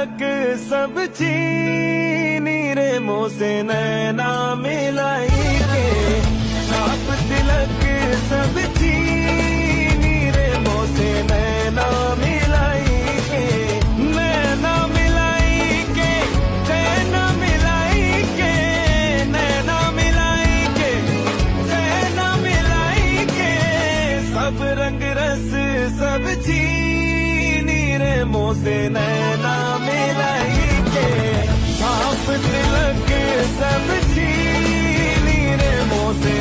तिलक सब चीनी रे मुँह से नैना मिलाई के, छाप तिलक सब चीनी रे मुँह से नैना मिलाई के, नैना मिलाई के, नैना मिलाई के, नैना मिलाई के, नैना मिलाई के, सब रंग रस सब चीनी रे मुँह से नैना मिलाई के, छाप तिलक सब चीनी रे मुँह से